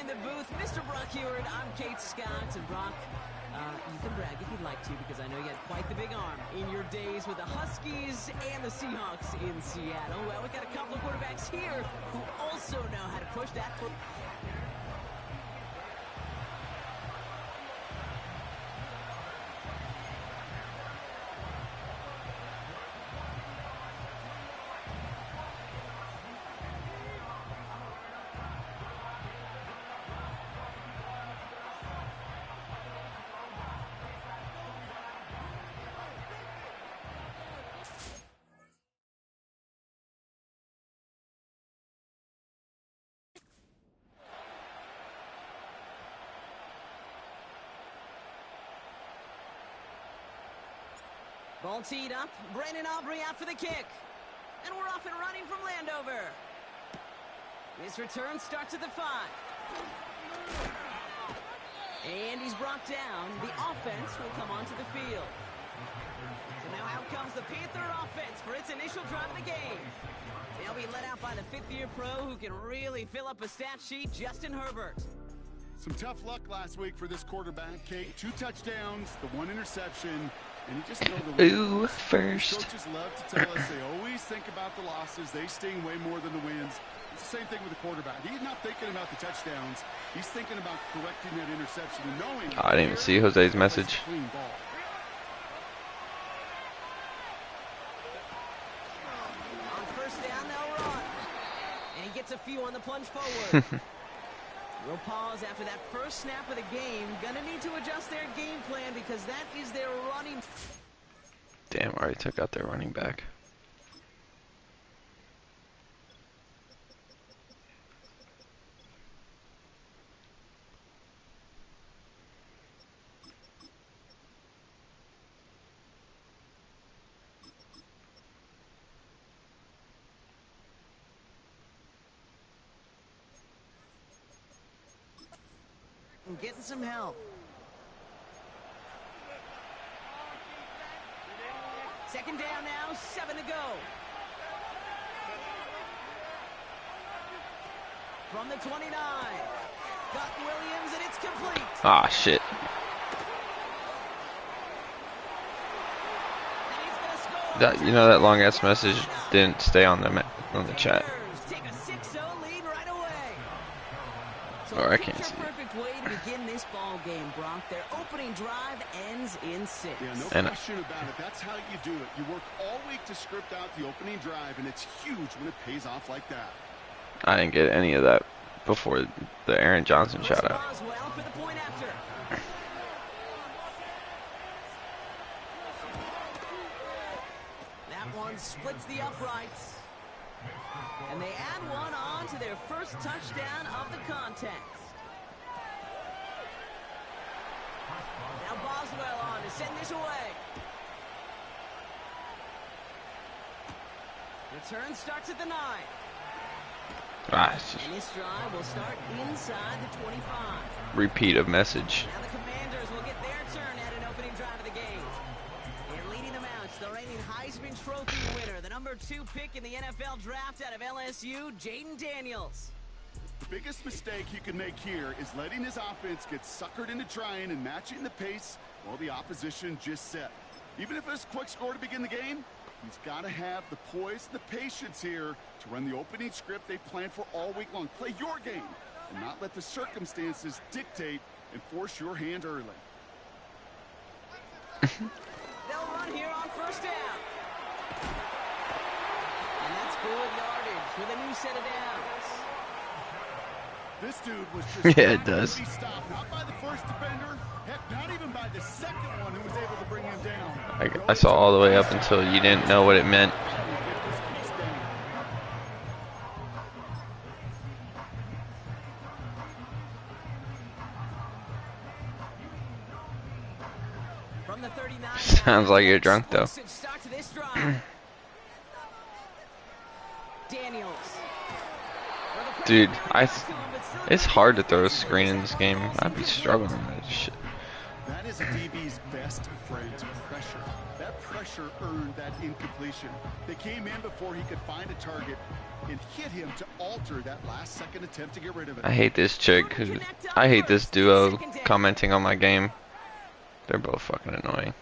in the booth, Mr. Brock Heward. I'm Kate Scott, and Brock, you can brag if you'd like to, because I know you had quite the big arm in your days with the Huskies and the Seahawks in Seattle. Well, we got a couple of quarterbacks here who also know how to push that foot. Ball teed up. Brandon Aubrey out for the kick. And we're off and running from Landover. This return starts at the 5. And he's brought down. The offense will come onto the field. So now out comes the Panther offense for its initial drive of the game. They'll be led out by the 5th-year pro who can really fill up a stat sheet, Justin Herbert. Some tough luck last week for this quarterback, Kate. 2 touchdowns, the 1 interception. And you just know the Ooh, first. Coaches love to tell us they always think about the losses. They sting way more than the wins. It's the same thing with the quarterback. He's not thinking about the touchdowns. He's thinking about correcting that interception and knowing. I didn't even see Jose's message. Clean ball. On first down, they'll run. And he gets a few on the plunge forward. We'll pause after that first snap of the game. Gonna need to adjust their game plan because that is their running. Damn, already took out their running back. And getting some help. Second down now, 7 to go. From the 29. Got Williams, and it's complete. Ah, shit. And he's gonna score. That, you know, that long ass message didn't stay on the chat. Take a 6-0 lead right away. So Or I can't see. perfect way to begin this ball game, Brock. Their opening drive ends in 6. Yeah, no question about it. That's how you do it. You work all week to script out the opening drive, and it's huge when it pays off like that. I didn't get any of that before the Aaron Johnson shout out. Boswell for the point after. That one splits the uprights. And they add one on to their first touchdown of the contest. Now Boswell on to send this away. Return starts at the 9. Ah, it's just And this drive will start inside the 25. repeat of message. Now the Commanders will get their turn at an opening drive of the game. And leading them out, the reigning Heisman Trophy winner, the number 2 pick in the NFL draft out of LSU, Jaden Daniels. The biggest mistake he can make here is letting his offense get suckered into trying and matching the pace while the opposition just set. Even if it's a quick score to begin the game, he's got to have the poise and the patience here to run the opening script they've planned for all week long. Play your game and not let the circumstances dictate and force your hand early. They'll run here on first down. And that's good yardage with a new set of downs. This dude was just Yeah, it does. Be stopped, not by the first defender, heck, not even by the second one who was able to bring him down. I saw all the way up until you didn't know what it meant. From the 39. Sounds like you're drunk though. Start to this drive. Daniels. Dude, it's hard to throw a screen in this game. I'd be struggling with that shit. That is a DB's best friend, pressure. That pressure earned that incompletion. They came in before he could find a target. It hit him to alter that last-second attempt to get rid of it. I hate this chick. I hate this duo commenting on my game. They're both fucking annoying.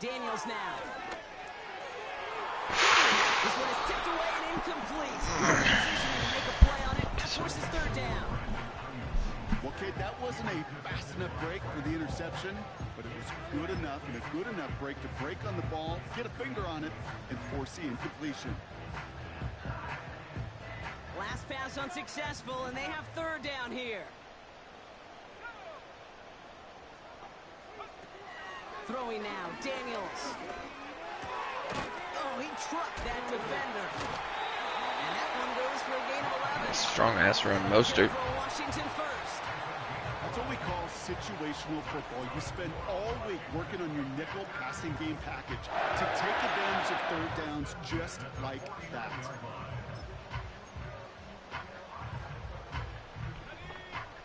Daniels now. This one is tipped away and incomplete. Positioning to make a play on it. That forces third down. Well, Kate, that wasn't a fast enough break for the interception, but it was good enough and a good enough break to break on the ball, get a finger on it, and force the incompletion. Last pass unsuccessful, and they have third down here. Throwing now, Daniels. Oh, he trucked that defender. And that one goes for a gain of 11. Strong ass run, Mostert. Washington first. That's what we call situational football. You spend all week working on your nickel passing game package to take advantage of third downs just like that.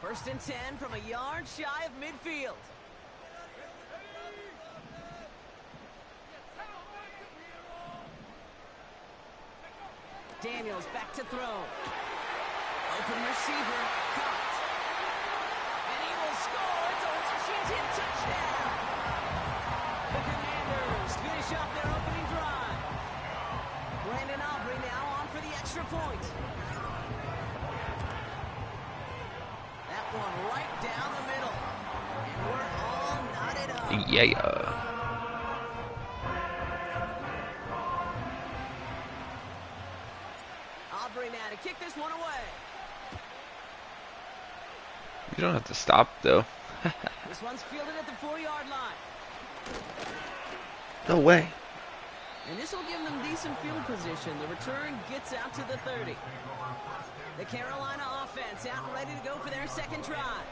First and 10 from a yard shy of midfield. Daniels back to throw. Open receiver, caught. And he will score. It's a Washington touchdown. The Commanders finish up their opening drive. Brandon Aubrey now on for the extra point. That one right down the middle. And we're all knotted up. Yeah. Aubrey now to kick this one away. You don't have to stop though. This one's fielded at the 4-yard line. No way. And this will give them decent field position. The return gets out to the 30. The Carolina offense out and ready to go for their second drive.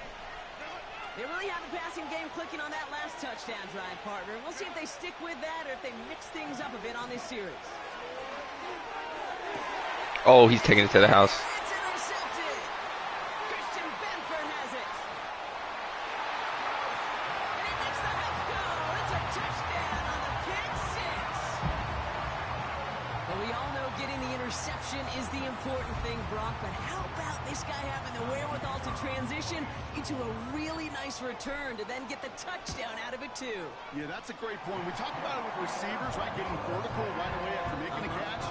They really have the passing game clicking on that last touchdown drive, partner. We'll see if they stick with that or if they mix things up a bit on this series. Oh, he's taking it to the house. It's intercepted. Christian Benford has it. And he makes the house go. It's a touchdown on the pick six. But we all know getting the interception is the important thing, Brock. But how about this guy having the wherewithal to transition into a really nice return to then get the touchdown out of it, too? Yeah, that's a great point. We talk about it with receivers, right, getting vertical right away after making a catch.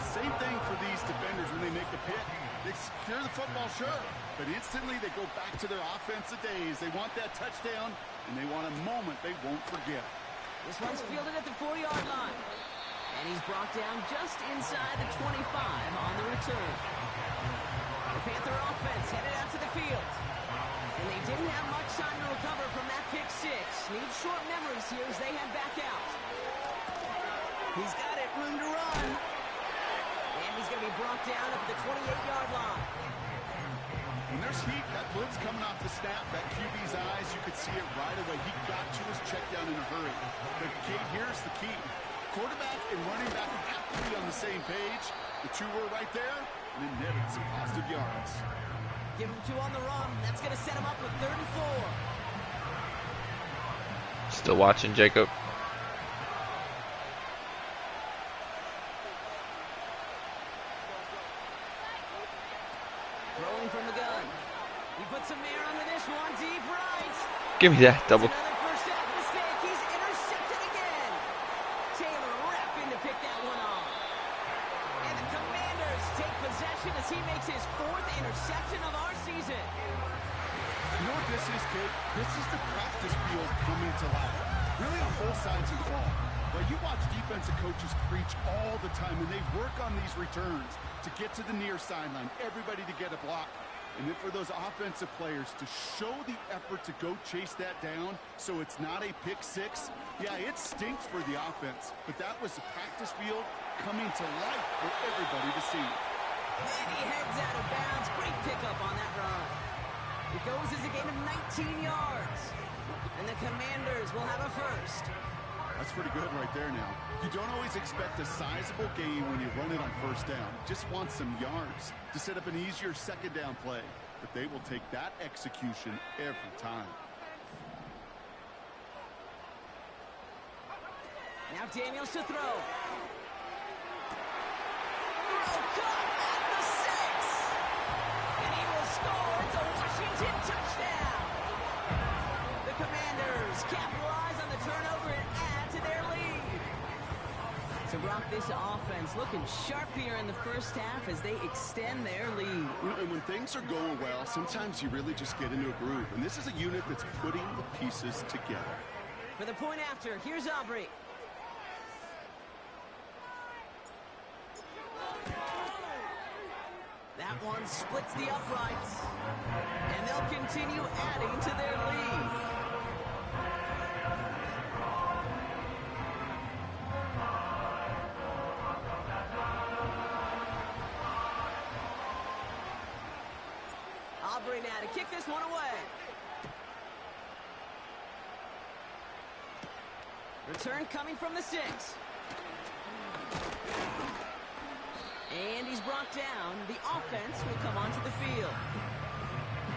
Same thing for these defenders when they make the pick. They secure the football, sure, but instantly they go back to their offensive days. They want that touchdown, and they want a moment they won't forget. This one's fielded at the 4-yard line. And he's brought down just inside the 25 on the return. The Panther offense headed out to the field. And they didn't have much time to recover from that pick six. Need short memories here as they head back out. He's got it, room to run. And he's going to be brought down at the 28-yard line. When there's heat, that blitz coming off the snap, that QB's eyes, you could see it right away. He got to his check down in a hurry. But Kate, here's the key. Quarterback and running back have to be on the same page. The two were right there, and it netted some positive yards. Give him two on the run. That's going to set him up with 3rd and 4. Still watching, Jacob. Throwing from the gun. He puts some air under this one, deep right. Give me that double. Another first half mistake. He's intercepted again. Taylor rapping to pick that one off. And the Commanders take possession as he makes his 4th interception of our season. You know what this is, Kate? This is the practice field coming to life. Really on both sides of the ball. But you watch defensive coaches preach all the time when they work on these returns to get to the near sideline, everybody to get a block. And then for those offensive players to show the effort to go chase that down so it's not a pick six. Yeah, it stinks for the offense, but that was the practice field coming to life for everybody to see. And he heads out of bounds. Great pickup on that run. It goes as a gain of 19 yards. And the Commanders will have a first. That's pretty good right there now. You don't always expect a sizable gain when you run it on first down. Just want some yards to set up an easier second down play. But they will take that execution every time. Now Daniels to throw. Throw cut at the 6. And he will score. It's a Washington touchdown. The Commanders capitalize on the turnover and add to their lead. So Brock, this offense looking sharp here in the first half as they extend their lead. And when things are going well, sometimes you really just get into a groove. And this is a unit that's putting the pieces together. For the point after, here's Aubrey. That one splits the uprights. And they'll continue adding to their lead. Aubrey now to kick this one away. Return coming from the 6. And he's brought down. The offense will come onto the field.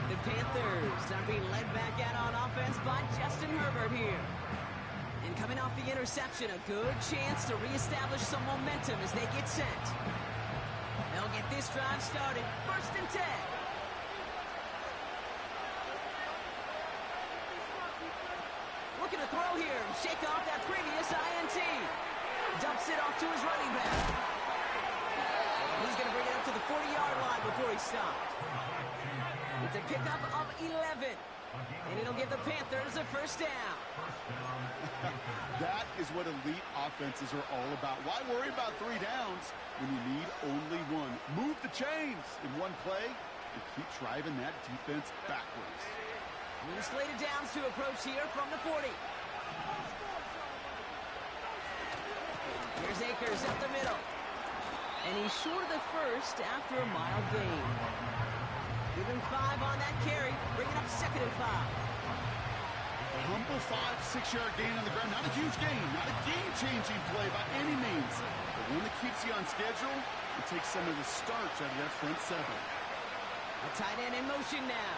The Panthers are being led back out on offense by Justin Herbert here. And coming off the interception, a good chance to reestablish some momentum as they get set. They'll get this drive started. 1st and 10. Looking to throw here and shake off that previous INT. Dumps it off to his running back. And he's going to bring it up to the 40-yard line before he stopped. It's a pickup of 11. And it'll give the Panthers a 1st down. That is what elite offenses are all about. Why worry about 3 downs when you need only 1? Move the chains in one play and keep driving that defense backwards. New slated downs to approach here from the 40. Here's Akers up the middle. And he's short of the 1st after a mild gain. Give him 5 on that carry, bringing up 2nd and 5. A humble 5-6-yard gain on the ground. Not a huge gain, not a game-changing play by any means. But one that keeps you on schedule and takes some of the starch out of that front 7. A tight end in motion now.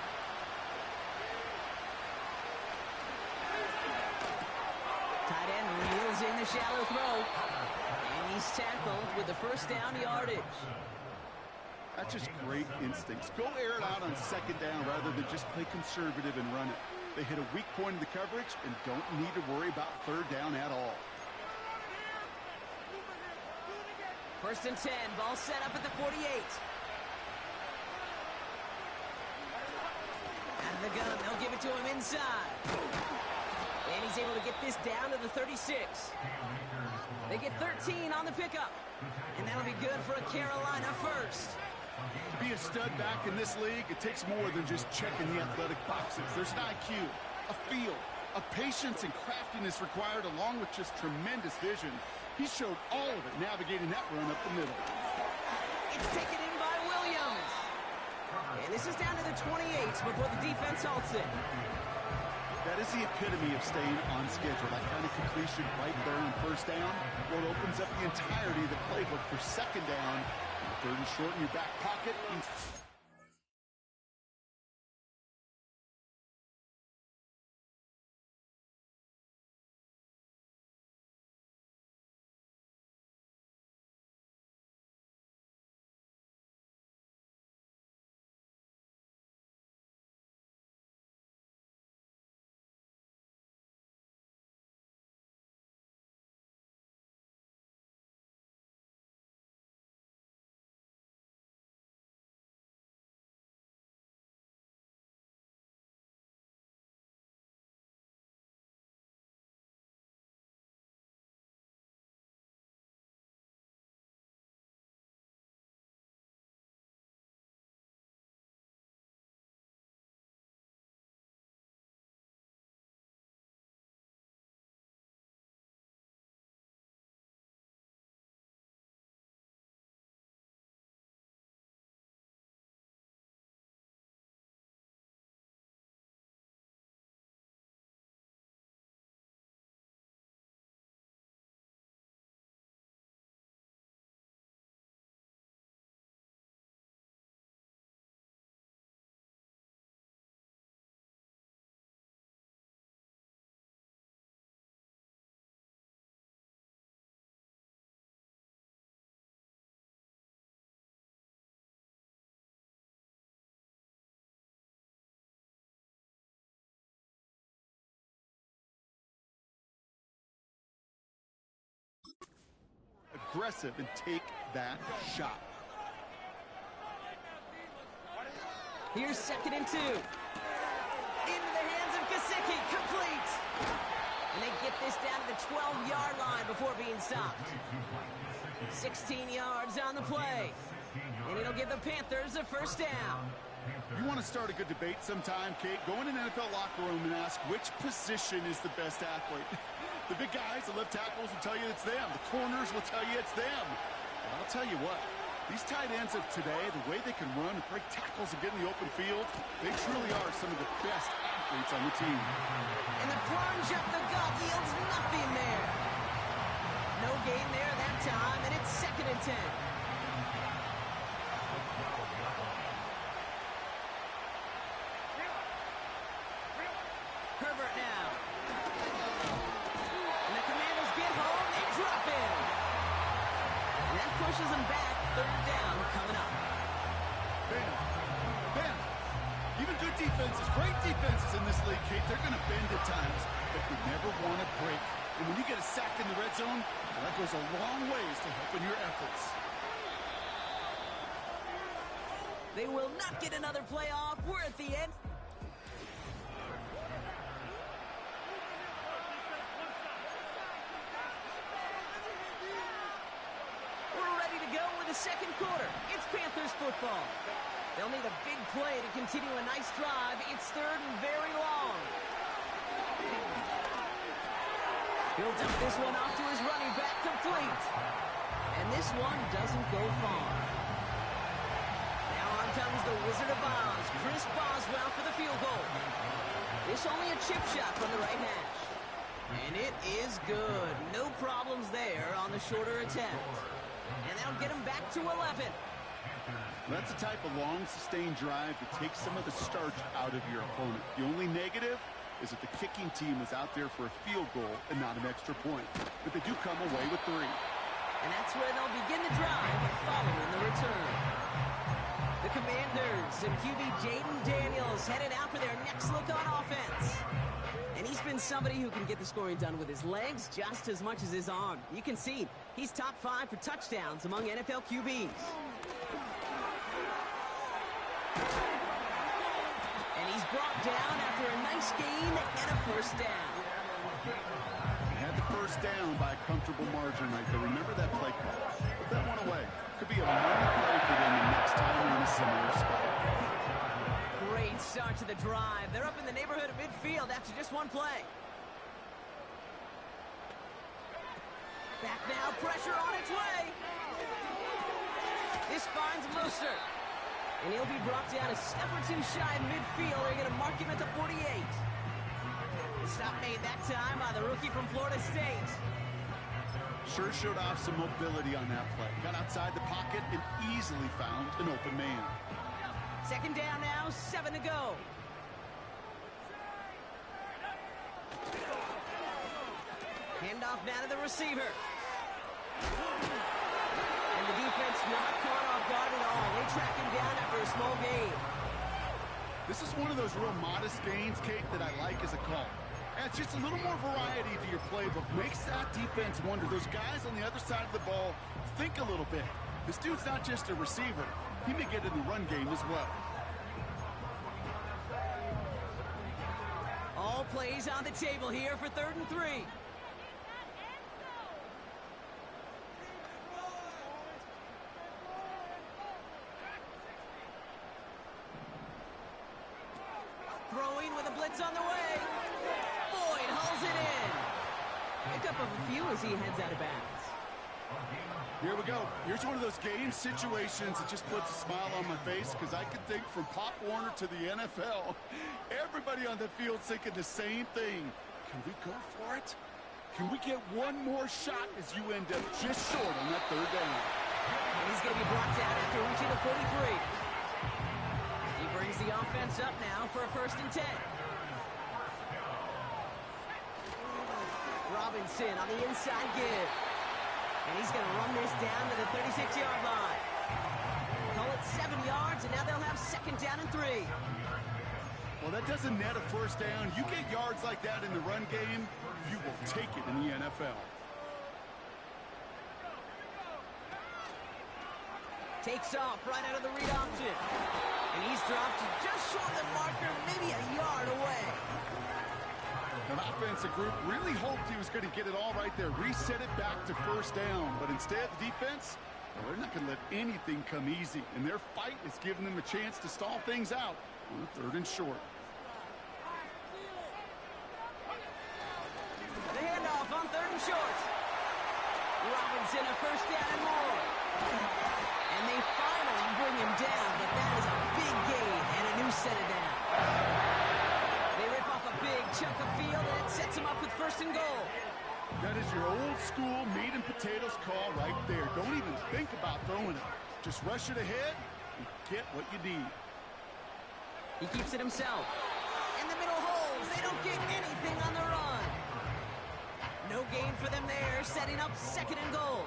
Tight end reels in the shallow throw. And he's tackled with the 1st down yardage. That's just great instincts. Go air it out on 2nd down rather than just play conservative and run it. They hit a weak point in the coverage and don't need to worry about 3rd down at all. 1st and 10, ball set up at the 48. Out of the gun, they'll give it to him inside. And he's able to get this down to the 36. They get 13 on the pickup. And that'll be good for a Carolina 1st. To be a stud back in this league, it takes more than just checking the athletic boxes. There's an IQ, a feel, a patience and craftiness required along with just tremendous vision. He showed all of it navigating that run up the middle. It's taken in by Williams. And this is down to the 28 before the defense halts it. That is the epitome of staying on schedule. That kind of completion right there on 1st down, what opens up the entirety of the playbook for 2nd down. 3rd and short in your back pocket. aggressive and take that shot. Here's 2nd and 2. Into the hands of Gesicki, complete. And they get this down to the 12-yard line before being stopped. 16 yards on the play. And it'll give the Panthers a first down. You want to start a good debate sometime, Kate? Go in an NFL locker room and ask which position is the best athlete. The big guys, the left tackles will tell you it's them. The corners will tell you it's them. But I'll tell you what, these tight ends of today, the way they can run, break tackles, and get in the open field, they truly are some of the best athletes on the team. And the plunge up the gut yields nothing there. No gain there that time, and it's 2nd and 10. Herbert now. And the Commanders get home and drop in. And that pushes them back. 3rd down coming up. Bend. Even good defenses, great defenses in this league, Kate, they're going to bend at times, but they never want to break. And when you get a sack in the red zone, well, that goes a long ways to helping your efforts. They will not get another play off. We're at the end. We're ready to go with the 2nd quarter. It's Panthers football. They'll need a big play to continue a nice drive. It's 3rd and very long. He'll dump this one off to his running back, complete. And this one doesn't go far. Now on comes the Wizard of Oz, Chris Boswell for the field goal. This only a chip shot from the right hash. And it is good. No problems there on the shorter attempt. And that'll get him back to 11. That's the type of long, sustained drive that takes some of the starch out of your opponent. The only negative is that the kicking team is out there for a field goal and not an extra point. But they do come away with 3. And that's where they'll begin the drive following the return. The Commanders and QB Jaden Daniels headed out for their next look on offense. And he's been somebody who can get the scoring done with his legs just as much as his arm. You can see he's top 5 for touchdowns among NFL QBs. And he's brought down after a nice gain and a first down. They had the first down by a comfortable margin right there. Remember that play call. Put that one away. Could be a money play for them the next time they're in a similar spot. Great start to the drive. They're up in the neighborhood of midfield after just one play. Back now, pressure on its way. This finds Mostert. And he'll be brought down a step or 2 shy of midfield. They're going to mark him at the 48. The stop made that time by the rookie from Florida State. Sure showed off some mobility on that play. Got outside the pocket and easily found an open man. 2nd down now, 7 to go. Handoff now to the receiver. And the defense not caught off guard at all. They track him down after a small gain. This is one of those real modest gains, Kate, that I like as a call. Adds just a little more variety to your playbook. Makes that defense wonder. Those guys on the other side of the ball think a little bit. This dude's not just a receiver. He may get in the run game as well. All plays on the table here for 3rd and 3. Throwing with a blitz on the way. Boyd hauls it in. Pick up of a few as he heads out of bounds. Here we go. Here's one of those game situations that just puts a smile on my face because I can think from Pop Warner to the NFL. Everybody on the field thinking the same thing. Can we go for it? Can we get one more shot as you end up just short on that 3rd down? And he's going to be brought down after reaching the 43. He brings the offense up now for a 1st and 10. Robinson on the inside give. And he's going to run this down to the 36-yard line. Call it 7 yards, and now they'll have 2nd down and 3. Well, that doesn't net a 1st down. You get yards like that in the run game, you will take it in the NFL. Takes off right out of the read option. And he's dropped just short of the marker, maybe a yard away. The offensive group really hoped he was going to get it all right there, reset it back to first down. But instead, the defense, well, they're not going to let anything come easy. And their fight is giving them a chance to stall things out on a 3rd and short. The handoff on 3rd and short. Robinson a first down and more. And they finally bring him down, but that is a big gain and a new set of down. They rip off a big chunk of field, and it sets him up with 1st and goal. That is your old school meat and potatoes call right there. Don't even think about throwing it. Just rush it ahead and get what you need. He keeps it himself. In the middle holes, they don't get anything on the run. No gain for them there, setting up 2nd and goal.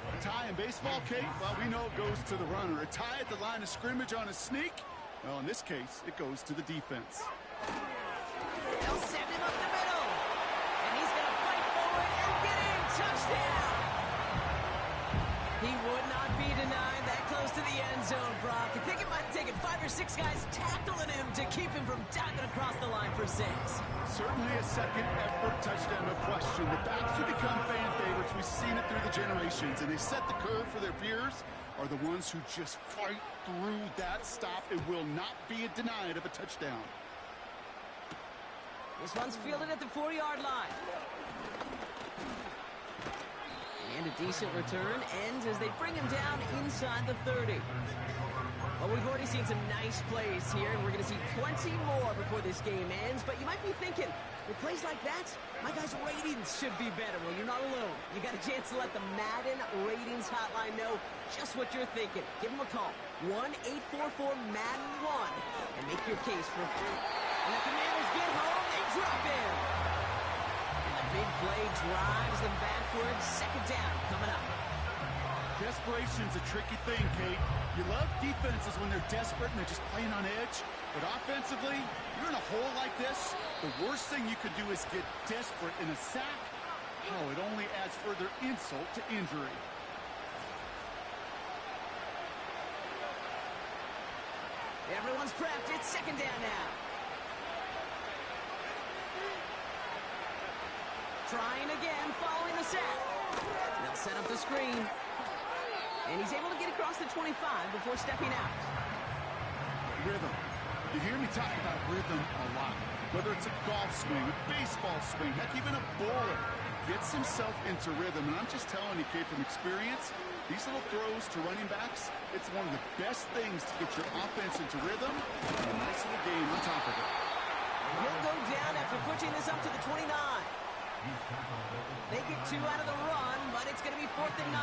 A tie in baseball, Kate, well, we know it goes to the runner. A tie at the line of scrimmage on a sneak, well, in this case, it goes to the defense. They'll send him up the middle. And he's going to fight forward and get in. Touchdown. He would not be denied that close to the end zone, Brock. I think it might have taken 5 or 6 guys tackling him to keep him from diving across the line for 6. Certainly a second effort touchdown, no question. The backs who become fan favorites, we've seen it through the generations, and they set the curve for their peers, are the ones who just fight through that stop. It will not be denied of a touchdown. This one's fielded at the 4-yard line. And a decent return ends as they bring him down inside the 30. Well, we've already seen some nice plays here, and we're going to see plenty more before this game ends. But you might be thinking, with plays like that, my guys' ratings should be better. Well, you're not alone. You got a chance to let the Madden ratings hotline know just what you're thinking. Give them a call, 1-844-MADDEN-1, and make your case for free. And the Commanders get home, they drop in. And the big play drives them backwards. 2nd down coming up. Desperation's a tricky thing, Kate. You love defenses when they're desperate and they're just playing on edge. But offensively, you're in a hole like this, the worst thing you could do is get desperate in a sack. Oh, it only adds further insult to injury. Everyone's prepped. It's 2nd down now. Trying again, following the sack. They'll set up the screen. And he's able to get across the 25 before stepping out. Rhythm. You hear me talk about rhythm a lot. Whether it's a golf swing, a baseball swing, heck, even a bowler gets himself into rhythm. And I'm just telling you, Kate, from experience, these little throws to running backs, it's one of the best things to get your offense into rhythm and a nice little game on top of it. And he'll go down after pushing this up to the 29. They get 2 out of the run, but it's going to be 4th and 9.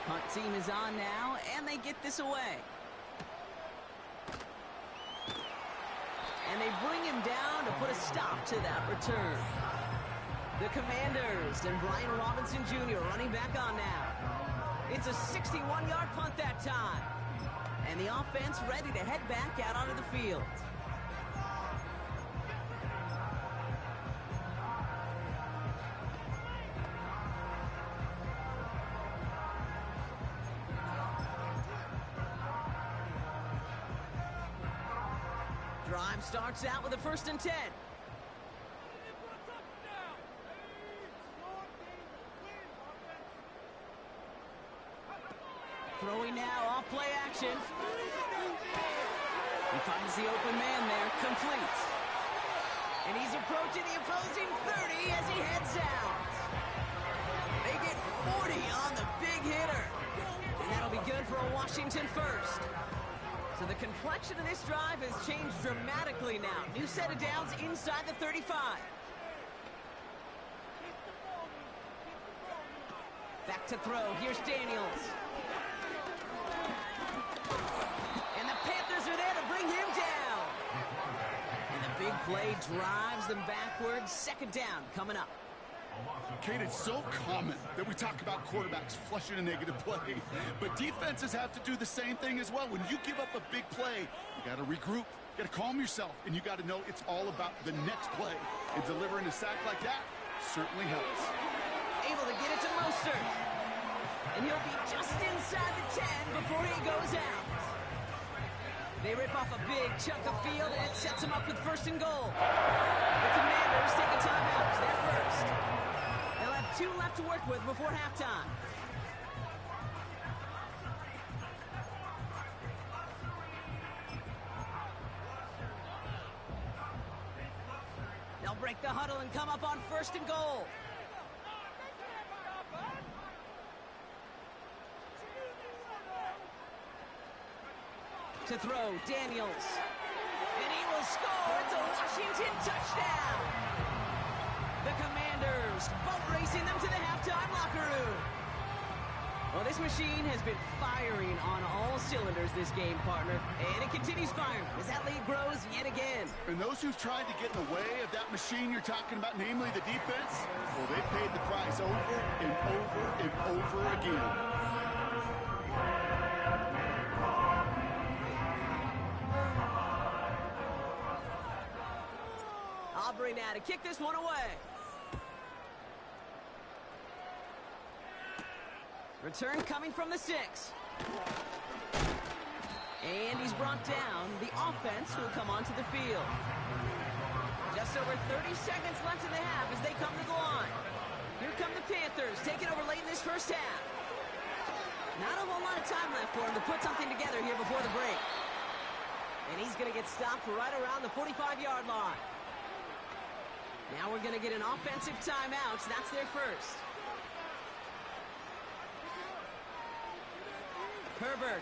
Punt team is on now, and they get this away. And they bring him down to put a stop to that return. The Commanders and Brian Robinson Jr. running back on now. It's a 61-yard punt that time. And the offense ready to head back out onto the field. Drive starts out with a 1st and 10. Throwing now, off play action. He finds the open man there, complete. And he's approaching the opposing 30 as he heads out. They get 40 on the big hitter. And that'll be good for a Washington first. So the complexion of this drive has changed dramatically now. New set of downs inside the 35. Back to throw. Here's Daniels. And the Panthers are there to bring him down. And the big play drives them backwards. 2nd down coming up. Kate, it's so common that we talk about quarterbacks flushing a negative play, but defenses have to do the same thing as well. When you give up a big play, you got to regroup, you got to calm yourself, and you got to know it's all about the next play. And delivering a sack like that certainly helps. able to get it to Mostert. And he'll be just inside the 10 before he goes out. They rip off a big chunk of field, and it sets them up with 1st and goal. The Commanders take a timeout. They're first. They'll have 2 left to work with before halftime. They'll break the huddle and come up on 1st and goal. To throw, Daniels. And he will score. It's a Washington touchdown. The Commanders boat racing them to the halftime locker room. Well, this machine has been firing on all cylinders this game, partner. And it continues firing as that lead grows yet again. And those who've tried to get in the way of that machine you're talking about, namely the defense, well, they paid the price over and over and over again. Aubrey now to kick this one away. Return coming from the 6. And he's brought down. The offense will come onto the field. Just over 30 seconds left in the half as they come to the line. Here come the Panthers, taking over late in this first half. Not a whole lot of time left for him to put something together here before the break. And he's going to get stopped right around the 45-yard line. Now we're going to get an offensive timeout. That's their first. Herbert.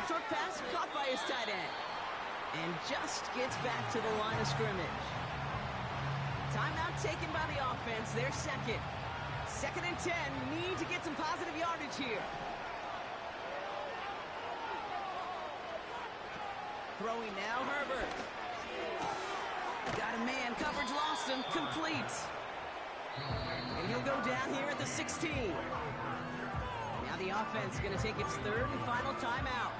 Short pass caught by his tight end. And just gets back to the line of scrimmage. Timeout taken by the offense. Their second. 2nd and 10. Need to get some positive yardage here. Throwing now, Herbert. Got a man. Coverage lost him. Complete. And he'll go down here at the 16. Now the offense is going to take its 3rd and final timeout.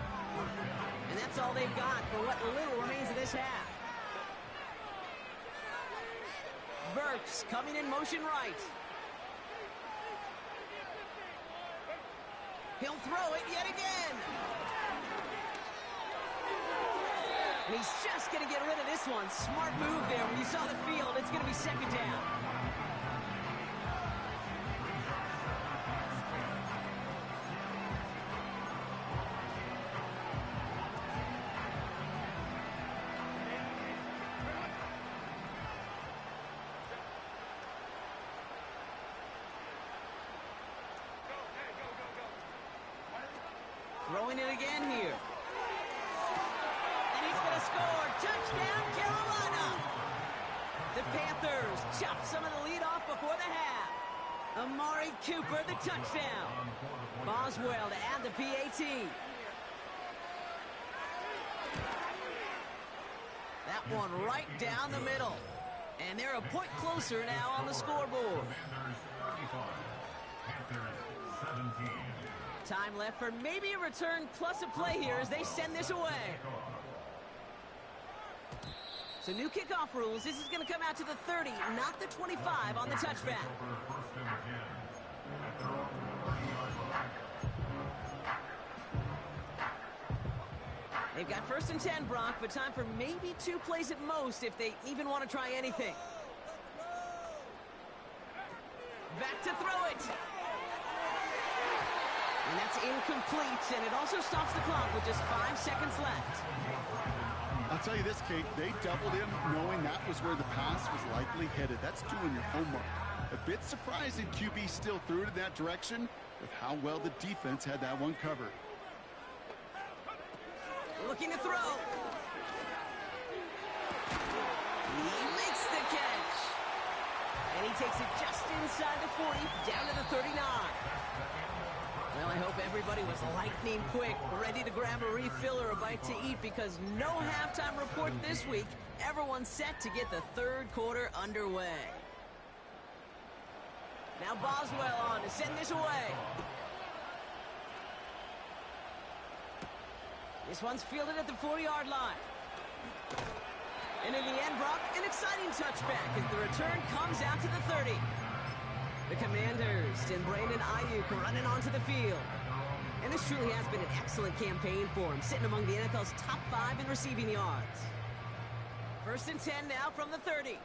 And that's all they've got for what little remains of this half. Burks coming in motion right. He'll throw it yet again. And he's just going to get rid of this one. Smart move there. When you saw the field, it's going to be 2nd down. Throwing it again here. And he's going to score. Touchdown, Carolina. The Panthers chop some of the lead off before the half. Amari Cooper, the touchdown. Boswell to add the PAT. That one right down the middle. And they're a point closer now on the scoreboard. Time left for maybe a return plus a play here as they send this away. So new kickoff rules. This is going to come out to the 30, not the 25 on the touchback. They've got 1st and 10, Brock, but time for maybe 2 plays at most if they even want to try anything. Back to throw it. And that's incomplete, and it also stops the clock with just 5 seconds left. I'll tell you this, Kate, they doubled him knowing that was where the pass was likely headed. That's doing your homework. A bit surprising QB still threw it in that direction with how well the defense had that one covered. Looking to throw. He makes the catch. And he takes it just inside the 40, down to the 39. Well, I hope everybody was lightning quick, ready to grab a refill or a bite to eat, because no halftime report this week. Everyone's set to get the 3rd quarter underway. Now Boswell on to send this away. This one's fielded at the 4-yard line. And in the end, Brock, an exciting touchback as the return comes out to the 30. The next, and Brandon Ayuk running onto the field. And this truly has been an excellent campaign for him, sitting among the NFL's top 5 in receiving yards. 1st and 10 now from the 30.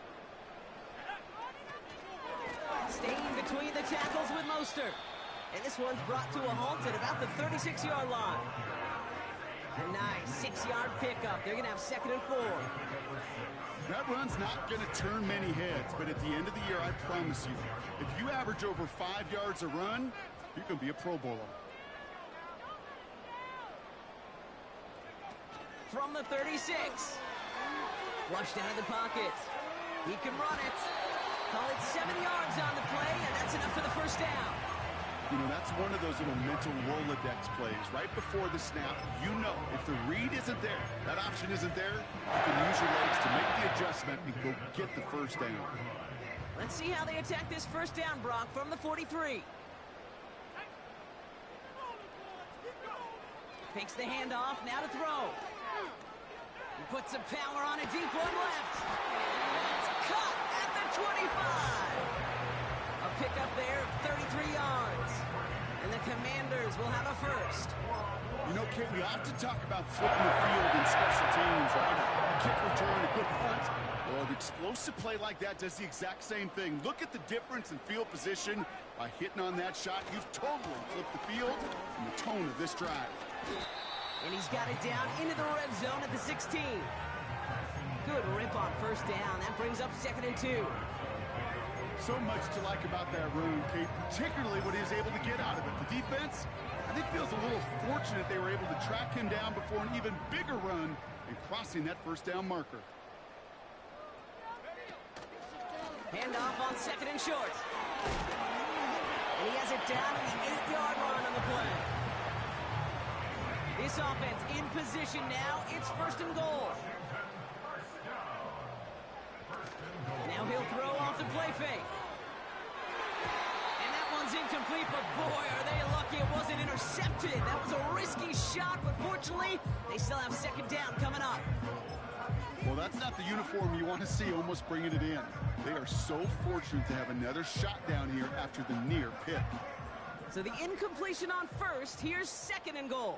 Staying between the tackles with Mostert. And this one's brought to a halt at about the 36-yard line. A nice 6-yard pickup. They're going to have 2nd and 4. That run's not going to turn many heads, but at the end of the year, I promise you, if you average over 5 yards a run, you're going to be a Pro Bowler. From the 36. Flushed out of the pocket. He can run it. Call it 7 yards on the play, and that's enough for the 1st down. You know, that's one of those little mental Rolodex plays. Right before the snap, you know if the read isn't there, that option isn't there, you can use your legs to make the adjustment and go get the 1st down. Let's see how they attack this 1st down, Brock, from the 43. Takes the handoff, now to throw. He puts some power on a deep one left. It's caught at the 25. A pickup there of 33 yards. And the Commanders will have a 1st. You know, Kate, we often talk about flipping the field in special teams, right? A kick return, a good punt. Well, an explosive play like that does the exact same thing. Look at the difference in field position. By hitting on that shot, you've totally flipped the field and the tone of this drive. And he's got it down into the red zone at the 16. Good rip on 1st down. That brings up 2nd and 2. So much to like about that run, Kate, particularly what he was able to get out of it. The defense, I think, feels a little fortunate they were able to track him down before an even bigger run and crossing that 1st down marker. Handoff on 2nd and short. And he has it down to the 8-yard line on the play. This offense in position now. It's 1st and goal. Now he'll throw off the play fake. And that one's incomplete, but boy, are they lucky it wasn't intercepted. That was a risky shot, but fortunately, they still have 2nd down coming up. Well, that's not the uniform you want to see almost bringing it in. They are so fortunate to have another shot down here after the near pick. So the incompletion on 1st. Here's 2nd and goal.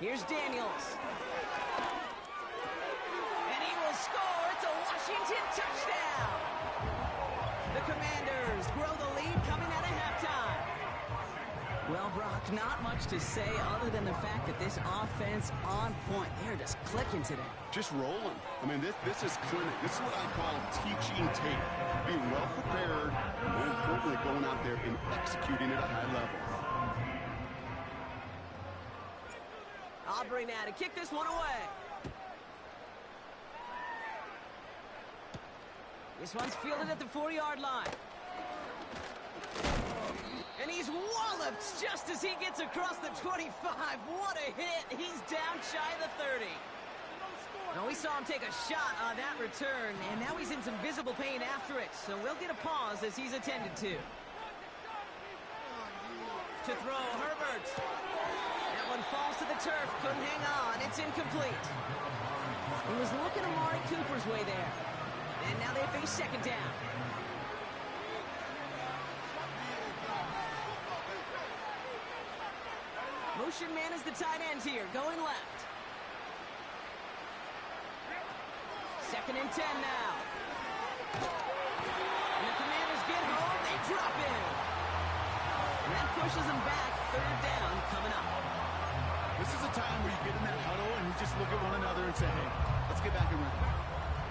Here's Daniels. And he will score. It's a Washington touchdown. The Commanders grow the lead coming out of halftime. Well, Brock, not much to say other than the fact that this offense on point. They're just clicking today. Just rolling. I mean, this is clinic. This is what I call teaching tape. Being well prepared, and more importantly, going out there and executing at a high level. Aubrey now to kick this one away. This one's fielded at the 4-yard line. And he's walloped just as he gets across the 25. What a hit. He's down shy of the 30. Now we saw him take a shot on that return, and now he's in some visible pain after it. So we'll get a pause as he's attended to. To throw, Herbert. That one falls to the turf. Couldn't hang on. It's incomplete. He was looking Amari Cooper's way there. And now they face 2nd down. Motion man is the tight end here, going left. 2nd and 10 now. And the Commanders get home. They drop in. And that pushes them back. 3rd down coming up. This is a time where you get in that huddle and you just look at one another and say, hey, let's get back in rhythm.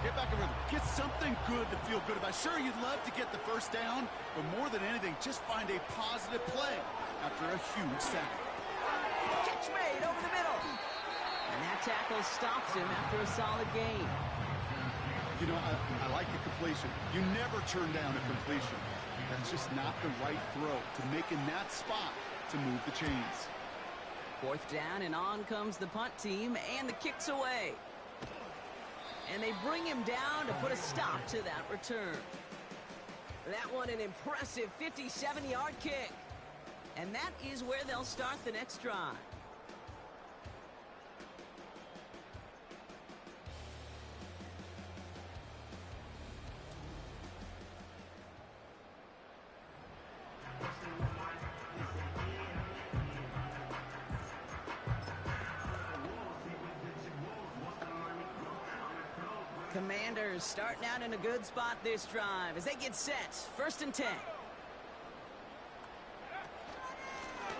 Get back in rhythm. Get something good to feel good about. Sure, you'd love to get the 1st down, but more than anything, just find a positive play after a huge sack. Catch made over the middle. And that tackle stops him after a solid gain. You know, I like the completion. You never turn down a completion. That's just not the right throw to make in that spot to move the chains. 4th down, and on comes the punt team, and the kick's away. And they bring him down to put a stop to that return. That one an impressive 57-yard kick. And that is where they'll start the next drive. Commanders starting out in a good spot this drive as they get set. 1st and 10.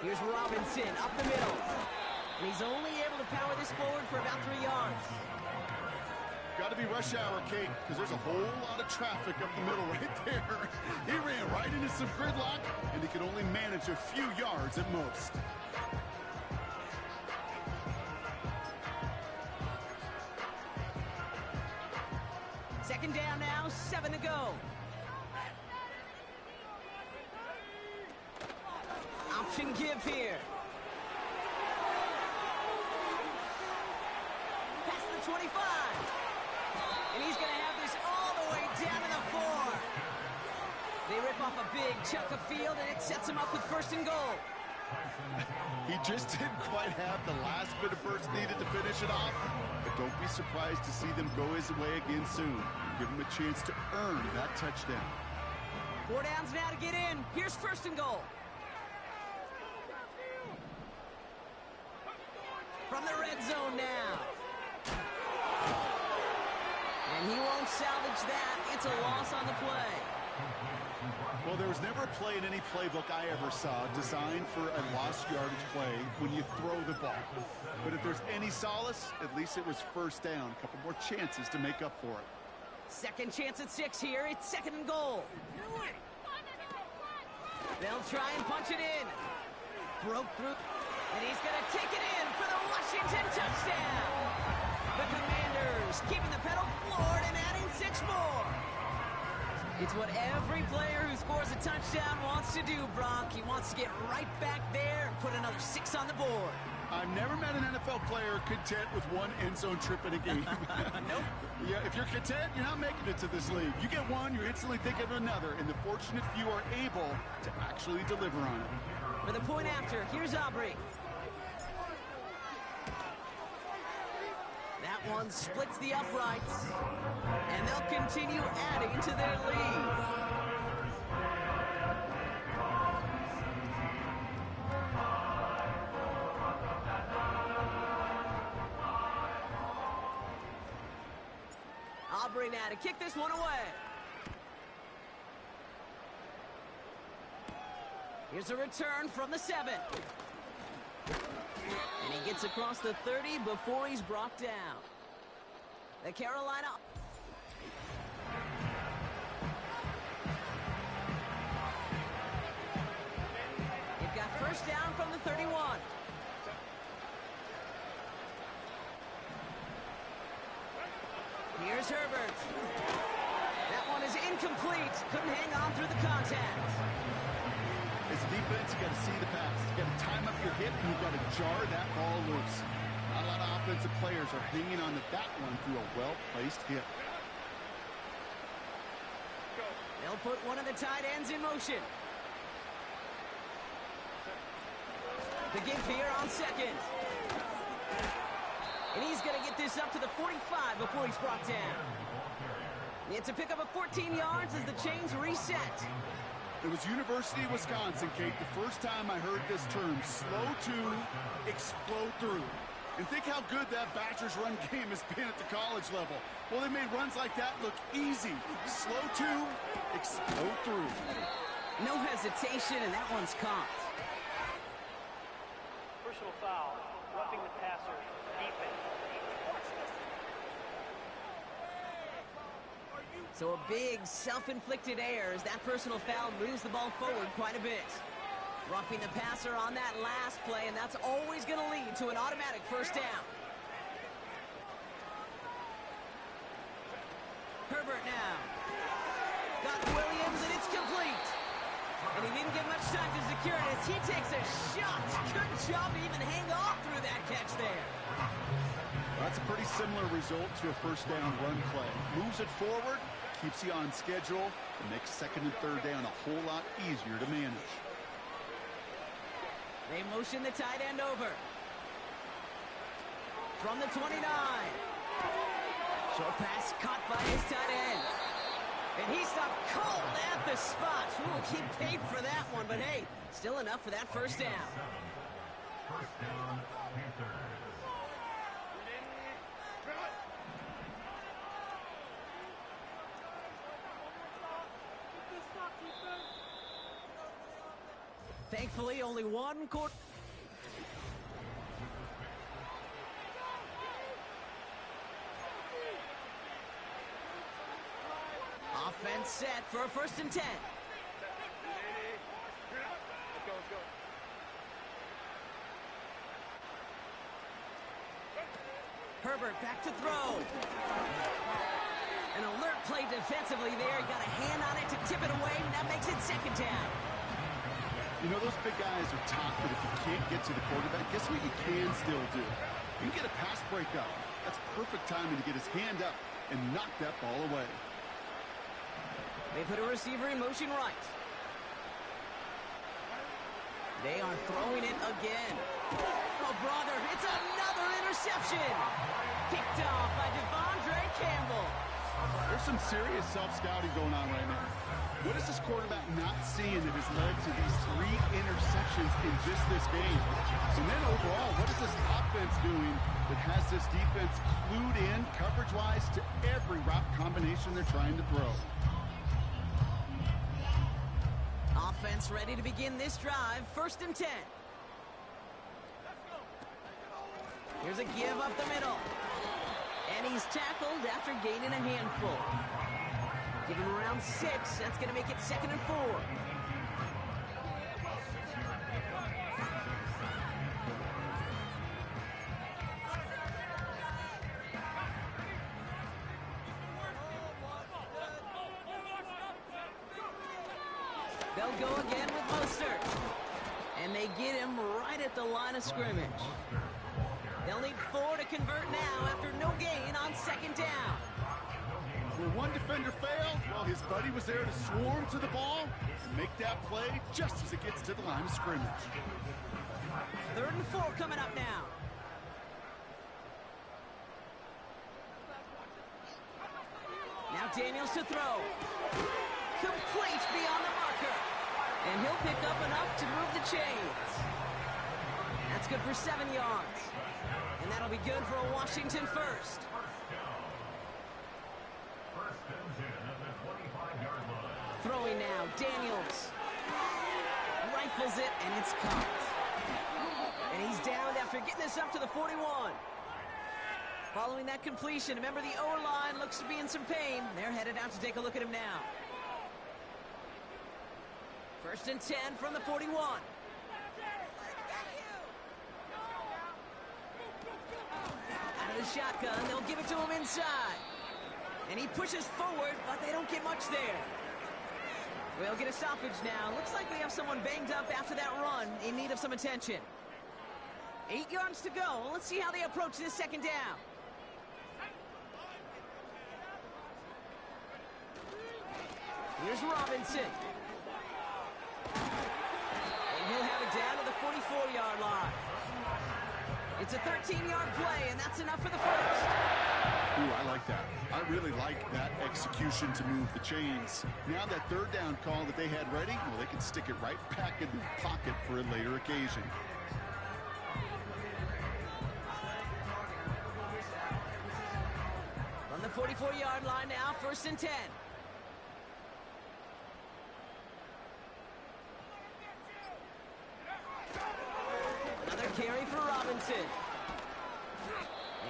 Here's Robinson up the middle. And he's only able to power this forward for about 3 yards. Got to be rush hour, Kate, because there's a whole lot of traffic up the middle right there. He ran right into some gridlock, and he could only manage a few yards at most. Second down now, 7 to go. Option give here. Past the 25. And he's going to have this all the way down to the 4. They rip off a big chunk of field, and it sets him up with 1st and goal. He just didn't quite have the last bit of burst needed to finish it off. But don't be surprised to see them go his way again soon. Give him a chance to earn that touchdown. 4 downs now to get in. Here's 1st and goal. From the red zone now. And he won't salvage that. It's a loss on the play. Well, there was never a play in any playbook I ever saw designed for a lost yardage play when you throw the ball. But if there's any solace, at least it was 1st down. A couple more chances to make up for it. Second chance at 6 here. It's 2nd and goal. They'll try and punch it in. Broke through. And he's going to take it in for the Washington touchdown. The Commanders keeping the pedal floored and adding 6 more. It's what every player who scores a touchdown wants to do, Brock. He wants to get right back there and put another 6 on the board. I've never met an NFL player content with 1 end zone trip in a game. Nope. Yeah, if you're content, you're not making it to this league. You get one, you're instantly thinking of another, and the fortunate few are able to actually deliver on it. For the point after, here's Aubrey. That one splits the uprights, and they'll continue adding to their lead. Aubrey now to kick this one away. Here's a return from the 7. And he gets across the 30 before he's brought down. The Carolina. It got 1st down from the 31. Here's Herbert. That one is incomplete. Couldn't hang on through the contact. As a defense, you got to see the pass. You got to time up your hit, and you've got to jar that ball loose. Not a lot of offensive players are hanging on to that one through a well-placed hit. They'll put one of the tight ends in motion. The give here on 2nd. And he's going to get this up to the 45 before he's brought down. It's a pickup of 14 yards as the chains reset. It was University of Wisconsin, Kate, the first time I heard this term, slow to explode through. And think how good that Badgers run game has been at the college level. Well, they made runs like that look easy. Slow to explode through. No hesitation, and that one's caught. Personal foul, roughing the passer, defense. So a big self-inflicted error as that personal foul moves the ball forward quite a bit. Roughing the passer on that last play, and that's always going to lead to an automatic 1st down. Herbert now. Got Williams, and it's complete. And he didn't get much time to secure it as he takes a shot. Good job to even hang off through that catch there. That's a pretty similar result to a 1st down run play. Moves it forward, keeps you on schedule, and makes 2nd and 3rd down a whole lot easier to manage. They motion the tight end over. From the 29. Short pass caught by his tight end. And he stopped cold at the spot. Ooh, he paid for that one, but hey, still enough for that 1st down. First down, Panthers. Thankfully, only one quarter. Offense set for a 1st and 10. Herbert back to throw. An alert play defensively there. Got a hand on it to tip it away, and that makes it 2nd down. You know, those big guys are taught that if you can't get to the quarterback, guess what you can still do? You can get a pass breakup. That's perfect timing to get his hand up and knock that ball away. They put a receiver in motion right. They are throwing it again. Oh, brother, it's another interception. Picked off by Devondre Campbell. There's some serious self-scouting going on right now. What is this quarterback not seeing that has led to these 3 interceptions in just this game? And then overall, what is this offense doing that has this defense clued in coverage-wise to every route combination they're trying to throw? Offense ready to begin this drive. 1st and 10. Here's a give up the middle. And he's tackled after gaining a handful. Give him around 6. That's going to make it 2nd and 4. They'll go again with Mostert. And they get him right at the line of scrimmage. They'll need 4 to convert now after no gain on 2nd down. Where one defender failed, well, his buddy was there to swarm to the ball and make that play just as it gets to the line of scrimmage. 3rd and 4 coming up now. Now Daniels to throw. Complete beyond the marker. And he'll pick up enough to move the chains. That's good for 7 yards. And that'll be good for a Washington 1st. 1st and 10 at the 25-yard line. Throwing now, Daniels. Rifles it, and it's caught. And he's down after getting this up to the 41. Following that completion, remember the O-line looks to be in some pain. They're headed out to take a look at him now. 1st and 10 from the 41. Out of the shotgun, they'll give it to him inside. And he pushes forward, but they don't get much there. We'll get a stoppage now. Looks like we have someone banged up after that run, in need of some attention. 8 yards to go. Let's see how they approach this 2nd down. Here's Robinson. And he'll have it down to the 44-yard line. It's a 13-yard play, and that's enough for the 1st. Ooh, I like that. I really like that execution to move the chains. Now that 3rd down call that they had ready, well, they can stick it right back in their pocket for a later occasion. From the 44-yard line now, 1st and 10. Another carry for Robinson.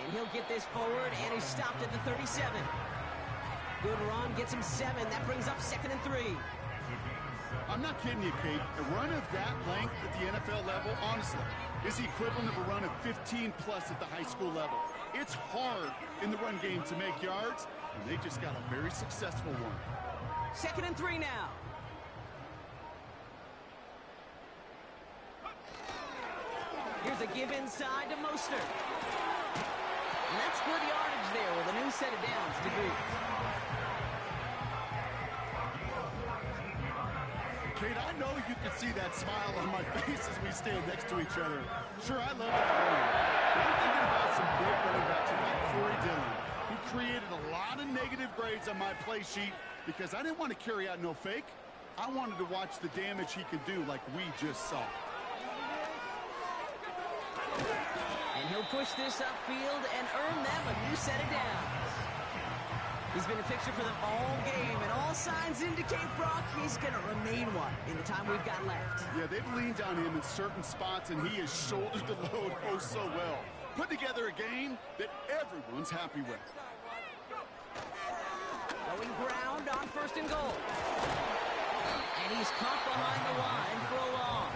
And he'll get this forward, and he's stopped at the 37. Good run, gets him 7. That brings up 2nd and 3. I'm not kidding you, Kate. A run of that length at the NFL level, honestly, is the equivalent of a run of 15-plus at the high school level. It's hard in the run game to make yards, and they just got a very successful one. 2nd and 3 now. Here's a give inside to Mostert. And that's good yardage there with a new set of downs to boot. Kate, I know you can see that smile on my face as we stand next to each other. Sure, I love that run. But I'm thinking about some great running backs like Corey Dillon, who created a lot of negative grades on my play sheet because I didn't want to carry out no fake. I wanted to watch the damage he could do like we just saw. And he'll push this upfield and earn them a new set of downs. He's been a fixture for them all game, and all signs indicate tape, Brock, he's going to remain one in the time we've got left. Yeah, they've leaned on him in certain spots, and he has shouldered the load oh so well. Put together a game that everyone's happy with. Going ground on 1st and goal. And he's caught behind the line for a loss.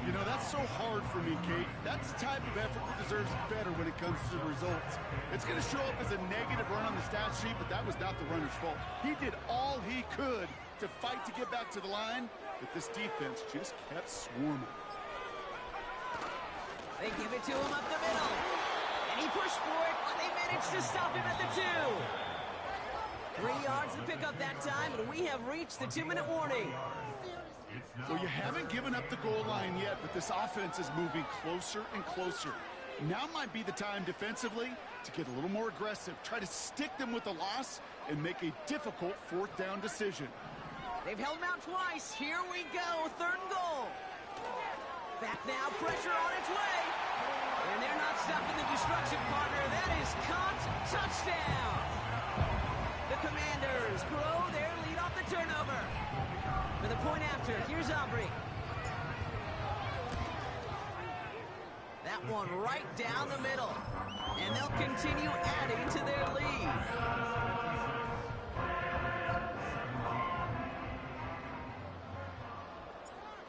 You know, that's so hard for me, Kate. That's the type of effort that deserves better when it comes to the results. It's going to show up as a negative run on the stat sheet, but that was not the runner's fault. He did all he could to fight to get back to the line, but this defense just kept swarming. They give it to him up the middle. And he pushed for it, but they managed to stop him at the 2. 3 yards to pick up that time, and we have reached the 2-minute warning. Well, you haven't given up the goal line yet, but this offense is moving closer and closer. Now might be the time defensively to get a little more aggressive, try to stick them with the loss, and make a difficult 4th down decision. They've held him out twice. Here we go, 3rd and goal. Back now, pressure on its way. And they're not stopping the destruction, partner. That is caught. Touchdown. The Commanders grow their lead off the turnover. For the point after, here's Aubrey. That one right down the middle. And they'll continue adding to their lead.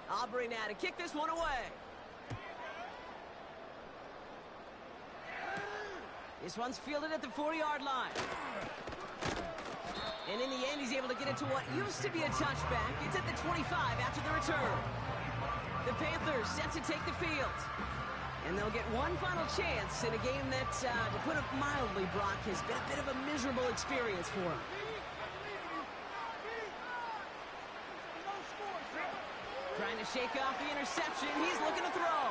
Aubrey now to kick this one away. This one's fielded at the 4-yard line. And in the end, he's able to get it to what used to be a touchback. It's at the 25 after the return. The Panthers set to take the field. And they'll get one final chance in a game that, to put it mildly, Brock, has been a bit of a miserable experience for him. Trying to shake off the interception. He's looking to throw.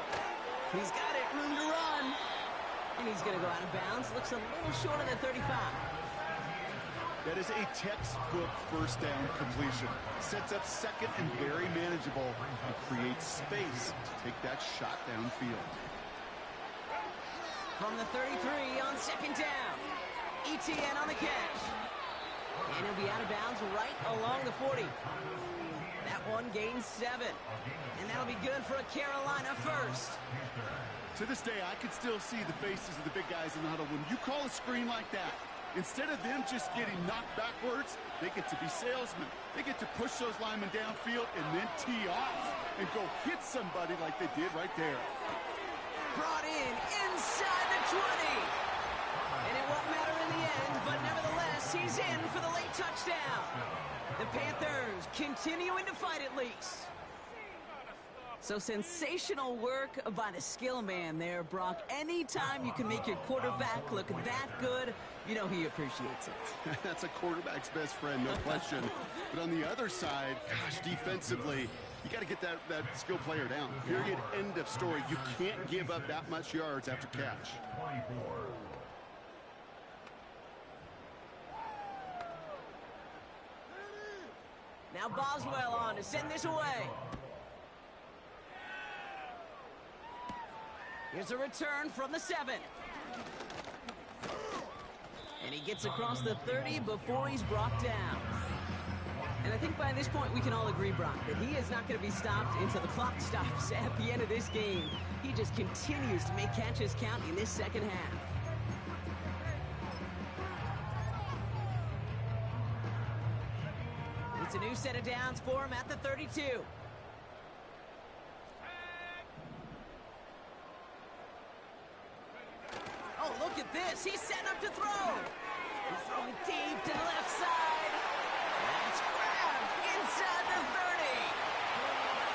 He's got it. Room to run. And he's going to go out of bounds. Looks a little short of the 35. That is a textbook 1st down completion. Sets up 2nd and very manageable and creates space to take that shot downfield. From the 33 on 2nd down. ETN on the catch. And he'll be out of bounds right along the 40. That one gains 7. And that'll be good for a Carolina 1st. To this day, I can still see the faces of the big guys in the huddle. When you call a screen like that, instead of them just getting knocked backwards, they get to be salesmen. They get to push those linemen downfield and then tee off and go hit somebody like they did right there. Brought in inside the 20. And it won't matter in the end, but nevertheless, he's in for the late touchdown. The Panthers continuing to fight at least. So sensational work by the skill man there, Brock. Anytime you can make your quarterback look that good, you know he appreciates it. That's a quarterback's best friend, no question. But on the other side, gosh, defensively, you got to get that skill player down. Period, end of story. You can't give up that much yards after catch. 24. Now Boswell on to send this away. Here's a return from the 7. And he gets across the 30 before he's brought down. And I think by this point we can all agree, Brock, that he is not going to be stopped until the clock stops at the end of this game. He just continues to make catches count in this 2nd half. It's a new set of downs for him at the 32. Oh, look at this. He's setting up to throw. He's throwing deep to the left side. That's grabbed inside the 30.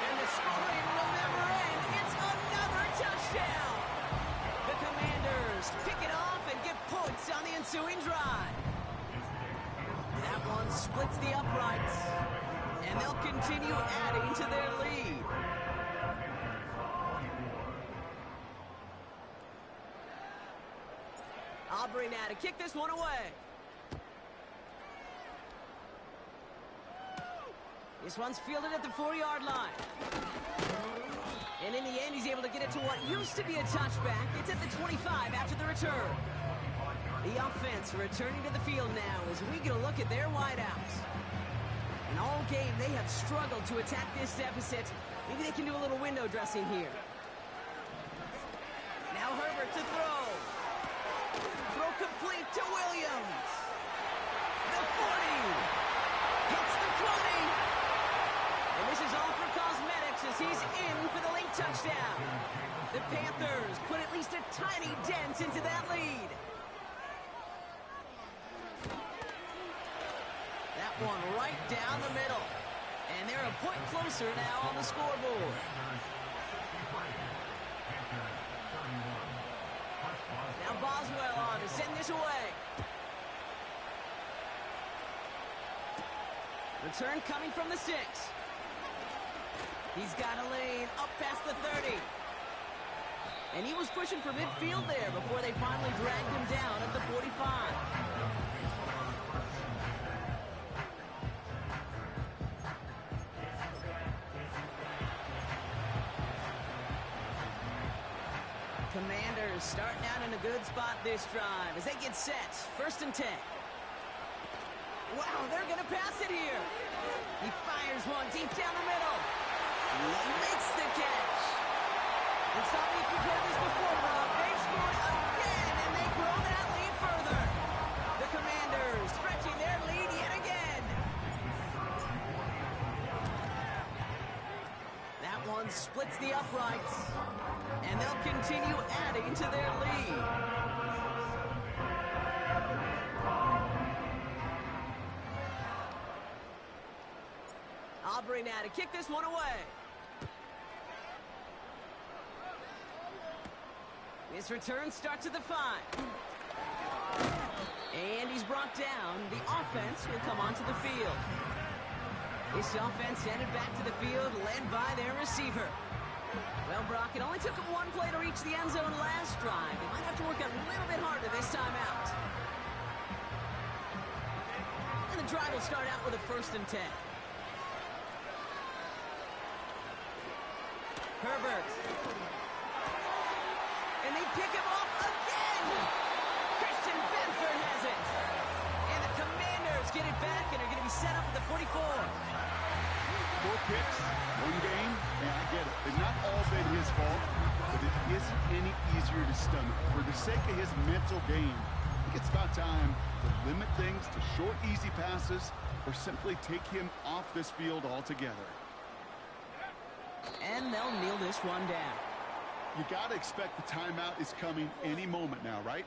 And the scoring will never end. It's another touchdown. The Commanders pick it off and get points on the ensuing drive. That one splits the uprights. And they'll continue adding to their lead. Aubrey now to kick this one away. This one's fielded at the 4-yard line. And in the end, he's able to get it to what used to be a touchback. It's at the 25 after the return. The offense returning to the field now as we get a look at their wideouts. And all game, they have struggled to attack this deficit. Maybe they can do a little window dressing here. Now Herbert to throw. Throw complete to Williams. The 40. Hits the 20. And this is all for cosmetics as he's in for the late touchdown. The Panthers put at least a tiny dent into that lead. That one right down the middle. And they're a point closer now on the scoreboard. Now Boswell on to send this away. Return coming from the 6. He's got a lane up past the 30. And he was pushing for midfield there before they finally dragged him down at the 45. Commanders starting out in a good spot this drive as they get set. 1st and 10. Wow, they're going to pass it here. He fires one deep down the middle. He makes the catch. And stop me if you've heard this before, Rob. They've scored again, and they grow that lead further. The Commanders stretching their lead yet again. That one splits the uprights, and they'll continue adding to their lead. Aubrey now to kick this one away. His return starts at the 5. And he's brought down. The offense will come onto the field. This offense headed back to the field, led by their receiver. Well, Brock, it only took them one play to reach the end zone last drive. They might have to work a little bit harder this time out. And the drive will start out with a 1st and 10. Herbert. And they pick him off again. Christian Benford has it. And the Commanders get it back and are going to be set up at the 44. 4 picks, 1 game. Yeah, I get it. They've not all been his fault, but it isn't any easier to stomach. For the sake of his mental game, I think it's about time to limit things to short, easy passes or simply take him off this field altogether. And they'll kneel this one down. You got to expect the timeout is coming any moment now, right?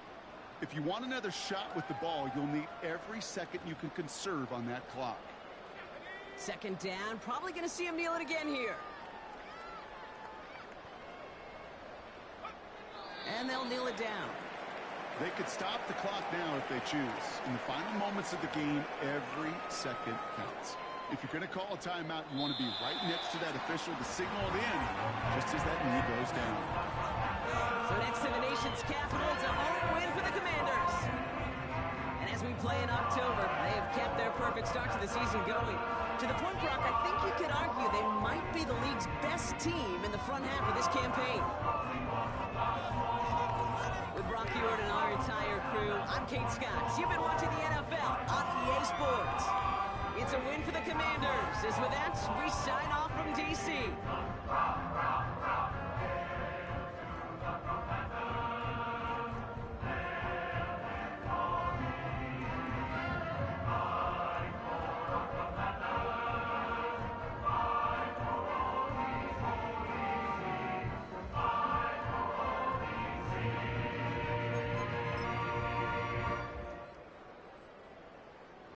If you want another shot with the ball, you'll need every second you can conserve on that clock. 2nd down, probably going to see him kneel it again here. And they'll kneel it down. They could stop the clock now if they choose. In the final moments of the game, every second counts. If you're going to call a timeout, you want to be right next to that official to signal it in, just as that knee goes down. So next to the nation's capital, it's a home win for the Commanders. And as we play in October, they have kept their perfect start to the season going. To the point, Brock, I think you could argue they might be the league's best team in the front half of this campaign. With Brock Ewart and our entire crew, I'm Kate Scott. You've been watching the NFL on EA Sports. It's a win for the Commanders. As with that, we sign off from D.C.